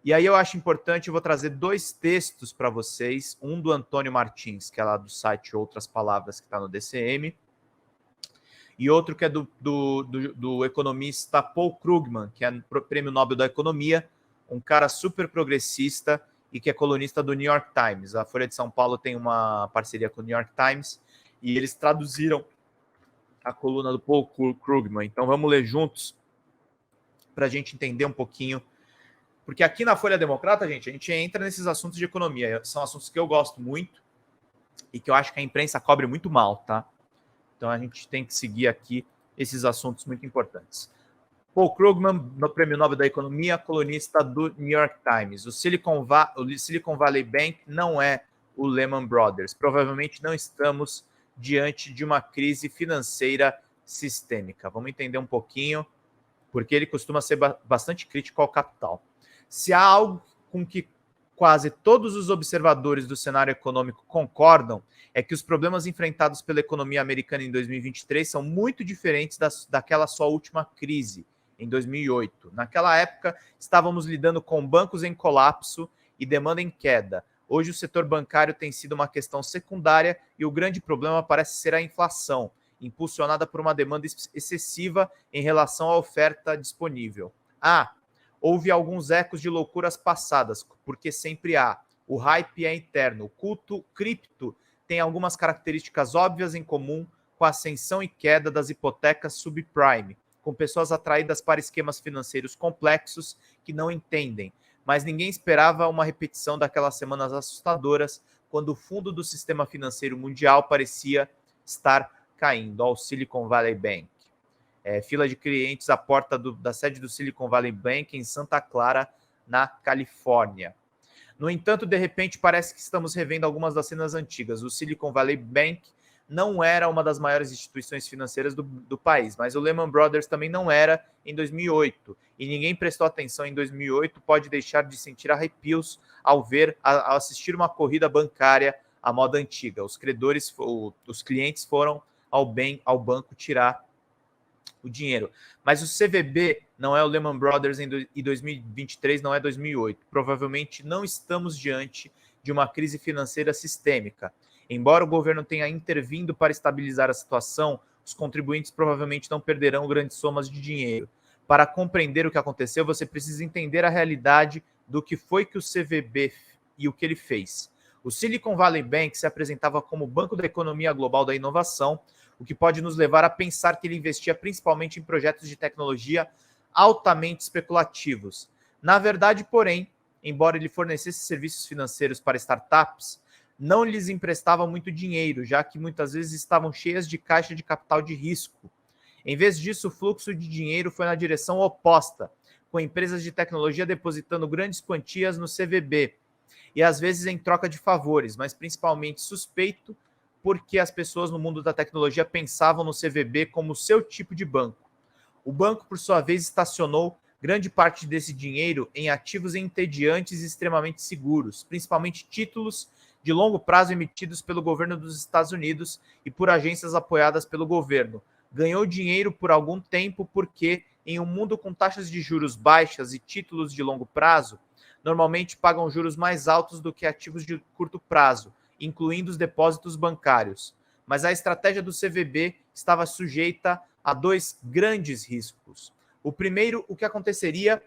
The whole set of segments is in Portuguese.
E aí eu acho importante, eu vou trazer 2 textos para vocês, um do Antônio Martins, que é lá do site Outras Palavras, que está no DCM, e outro que é do economista Paul Krugman, que é prêmio Nobel da Economia, um cara super progressista e que é colunista do New York Times. A Folha de São Paulo tem uma parceria com o New York Times e eles traduziram a coluna do Paul Krugman. Então vamos ler juntos para a gente entender um pouquinho. Porque aqui na Folha Democrata, gente, a gente entra nesses assuntos de economia. São assuntos que eu gosto muito e que eu acho que a imprensa cobre muito mal, tá? Então a gente tem que seguir aqui esses assuntos muito importantes. Paul Krugman, no Prêmio Nobel da Economia, colunista do New York Times. O Silicon Valley Bank não é o Lehman Brothers. Provavelmente não estamos diante de uma crise financeira sistêmica. Vamos entender um pouquinho, porque ele costuma ser bastante crítico ao capital. Se há algo com que quase todos os observadores do cenário econômico concordam, é que os problemas enfrentados pela economia americana em 2023 são muito diferentes daquela sua última crise, em 2008. Naquela época, estávamos lidando com bancos em colapso e demanda em queda. Hoje, o setor bancário tem sido uma questão secundária e o grande problema parece ser a inflação, impulsionada por uma demanda excessiva em relação à oferta disponível. Houve alguns ecos de loucuras passadas, porque sempre há. O hype é eterno. O culto cripto tem algumas características óbvias em comum com a ascensão e queda das hipotecas subprime, com pessoas atraídas para esquemas financeiros complexos que não entendem. Mas ninguém esperava uma repetição daquelas semanas assustadoras, quando o fundo do sistema financeiro mundial parecia estar caindo, ao Silicon Valley Bank. Fila de clientes à porta da sede do Silicon Valley Bank em Santa Clara, na Califórnia. No entanto, de repente, parece que estamos revendo algumas das cenas antigas. O Silicon Valley Bank não era uma das maiores instituições financeiras do país, mas o Lehman Brothers também não era em 2008. E ninguém prestou atenção em 2008, pode deixar de sentir arrepios ao assistir uma corrida bancária à moda antiga. Os clientes foram ao banco tirar o dinheiro. Mas o CVB não é o Lehman Brothers e 2023 não é 2008. Provavelmente não estamos diante de uma crise financeira sistêmica. Embora o governo tenha intervindo para estabilizar a situação, os contribuintes provavelmente não perderão grandes somas de dinheiro. Para compreender o que aconteceu, você precisa entender a realidade do que foi que o CVB e o que ele fez. O Silicon Valley Bank se apresentava como Banco da Economia Global da Inovação, o que pode nos levar a pensar que ele investia principalmente em projetos de tecnologia altamente especulativos. Na verdade, porém, embora ele fornecesse serviços financeiros para startups, não lhes emprestava muito dinheiro, já que muitas vezes estavam cheias de caixa de capital de risco. Em vez disso, o fluxo de dinheiro foi na direção oposta, com empresas de tecnologia depositando grandes quantias no CVB, e às vezes em troca de favores, mas principalmente suspeito porque as pessoas no mundo da tecnologia pensavam no CVB como seu tipo de banco. O banco, por sua vez, estacionou grande parte desse dinheiro em ativos entediantes e extremamente seguros, principalmente títulos de longo prazo emitidos pelo governo dos Estados Unidos e por agências apoiadas pelo governo. Ganhou dinheiro por algum tempo porque, em um mundo com taxas de juros baixas e títulos de longo prazo, normalmente pagam juros mais altos do que ativos de curto prazo, incluindo os depósitos bancários. Mas a estratégia do CVB estava sujeita a 2 grandes riscos. O primeiro, o que aconteceria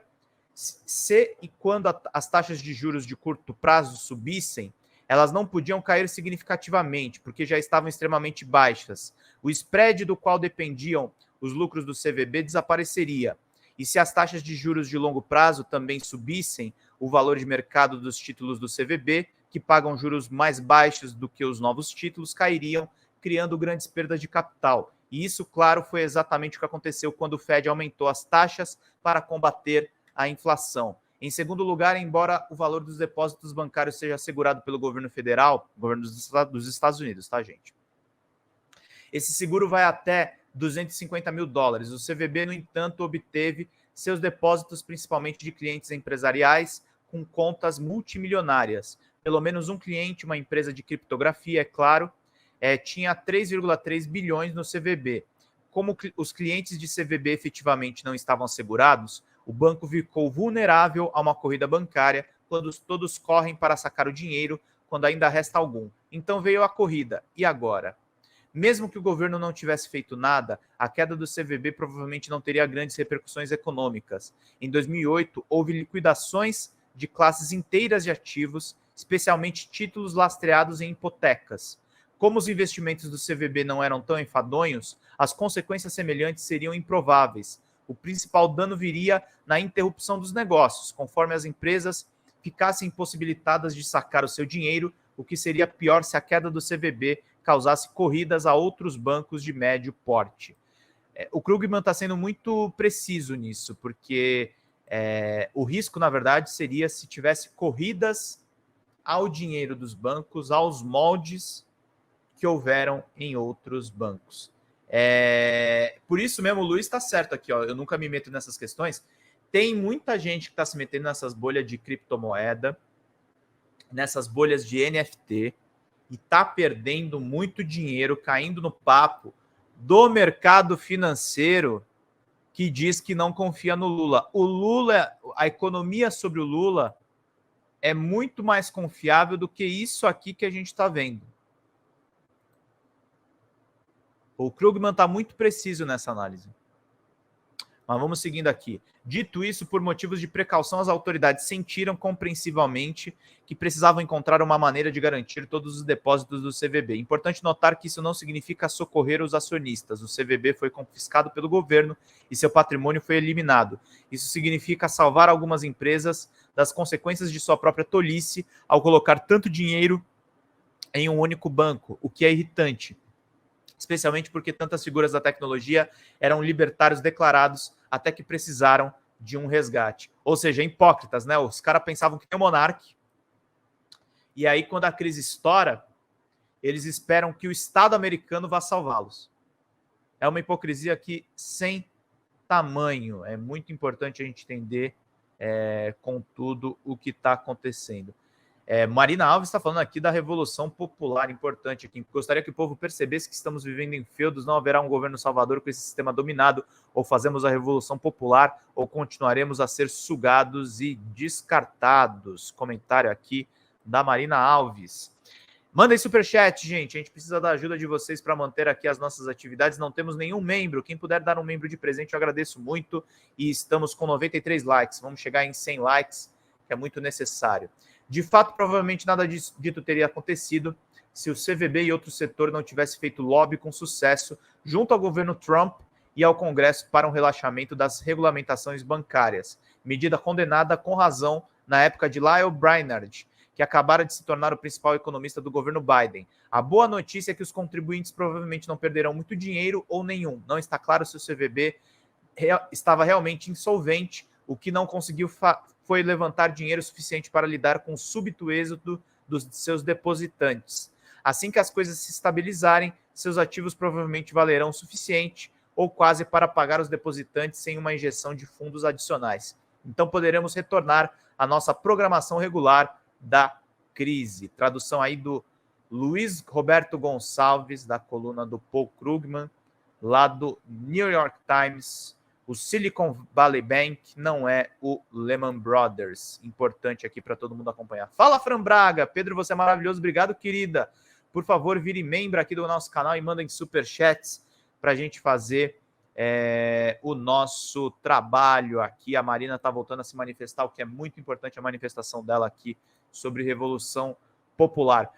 se e quando as taxas de juros de curto prazo subissem, elas não podiam cair significativamente, porque já estavam extremamente baixas. O spread do qual dependiam os lucros do CVB desapareceria. E se as taxas de juros de longo prazo também subissem, o valor de mercado dos títulos do CVB, que pagam juros mais baixos do que os novos títulos, cairiam, criando grandes perdas de capital. E isso, claro, foi exatamente o que aconteceu quando o Fed aumentou as taxas para combater a inflação. Em segundo lugar, embora o valor dos depósitos bancários seja assegurado pelo governo federal, governo dos Estados Unidos, tá, gente? Esse seguro vai até $250 mil. O CVB, no entanto, obteve seus depósitos principalmente de clientes empresariais com contas multimilionárias. Pelo menos um cliente, uma empresa de criptografia, é claro, tinha 3,3 bilhões no CVB. Como os clientes de CVB efetivamente não estavam assegurados, O banco ficou vulnerável a uma corrida bancária quando todos correm para sacar o dinheiro, quando ainda resta algum. Então veio a corrida. E agora? Mesmo que o governo não tivesse feito nada, a queda do CVB provavelmente não teria grandes repercussões econômicas. Em 2008, houve liquidações de classes inteiras de ativos, especialmente títulos lastreados em hipotecas. Como os investimentos do CVB não eram tão enfadonhos, as consequências semelhantes seriam improváveis. O principal dano viria na interrupção dos negócios, conforme as empresas ficassem impossibilitadas de sacar o seu dinheiro, o que seria pior se a queda do CVB causasse corridas a outros bancos de médio porte. O Krugman está sendo muito preciso nisso, porque o risco, na verdade, seria se tivesse corridas ao dinheiro dos bancos, aos moldes que houveram em outros bancos. Por isso mesmo, o Luiz está certo aqui, ó, eu nunca me meto nessas questões. Tem muita gente que está se metendo nessas bolhas de criptomoeda, nessas bolhas de NFT, e está perdendo muito dinheiro, caindo no papo do mercado financeiro que diz que não confia no Lula. O Lula, a economia sobre o Lula é muito mais confiável do que isso aqui que a gente está vendo. O Krugman está muito preciso nessa análise. Mas vamos seguindo aqui. Dito isso, por motivos de precaução, as autoridades sentiram compreensivelmente que precisavam encontrar uma maneira de garantir todos os depósitos do CVB. Importante notar que isso não significa socorrer os acionistas. O CVB foi confiscado pelo governo e seu patrimônio foi eliminado. Isso significa salvar algumas empresas das consequências de sua própria tolice ao colocar tanto dinheiro em um único banco, o que é irritante, especialmente porque tantas figuras da tecnologia eram libertários declarados até que precisaram de um resgate. Ou seja, hipócritas, né? Os caras pensavam que tem o monarca, e aí quando a crise estoura, eles esperam que o Estado americano vá salvá-los. É uma hipocrisia aqui sem tamanho. É muito importante a gente entender, contudo, o que está acontecendo. Marina Alves está falando aqui da Revolução Popular, importante aqui. Gostaria que o povo percebesse que estamos vivendo em feudos, não haverá um governo salvador com esse sistema dominado, ou fazemos a Revolução Popular, ou continuaremos a ser sugados e descartados. Comentário aqui da Marina Alves. Mandem superchat, gente. A gente precisa da ajuda de vocês para manter aqui as nossas atividades. Não temos nenhum membro. Quem puder dar um membro de presente, eu agradeço muito. E estamos com 93 likes. Vamos chegar em 100 likes, que é muito necessário. De fato, provavelmente nada dito teria acontecido se o CVB e outro setor não tivessem feito lobby com sucesso junto ao governo Trump e ao Congresso para um relaxamento das regulamentações bancárias, medida condenada com razão na época de Lyle Brainerd, que acabara de se tornar o principal economista do governo Biden. A boa notícia é que os contribuintes provavelmente não perderão muito dinheiro ou nenhum. Não está claro se o CVB estava realmente insolvente, o que não conseguiu foi levantar dinheiro suficiente para lidar com o súbito êxodo dos seus depositantes. Assim que as coisas se estabilizarem, seus ativos provavelmente valerão o suficiente ou quase para pagar os depositantes sem uma injeção de fundos adicionais. Então poderemos retornar à nossa programação regular da crise. Tradução aí do Luiz Roberto Gonçalves, da coluna do Paul Krugman, lá do New York Times. O Silicon Valley Bank não é o Lehman Brothers. Importante aqui para todo mundo acompanhar. Fala, Fran Braga. Pedro, você é maravilhoso. Obrigado, querida. Por favor, vire membro aqui do nosso canal e mandem superchats para a gente fazer o nosso trabalho aqui. A Marina está voltando a se manifestar, o que é muito importante, a manifestação dela aqui sobre Revolução Popular.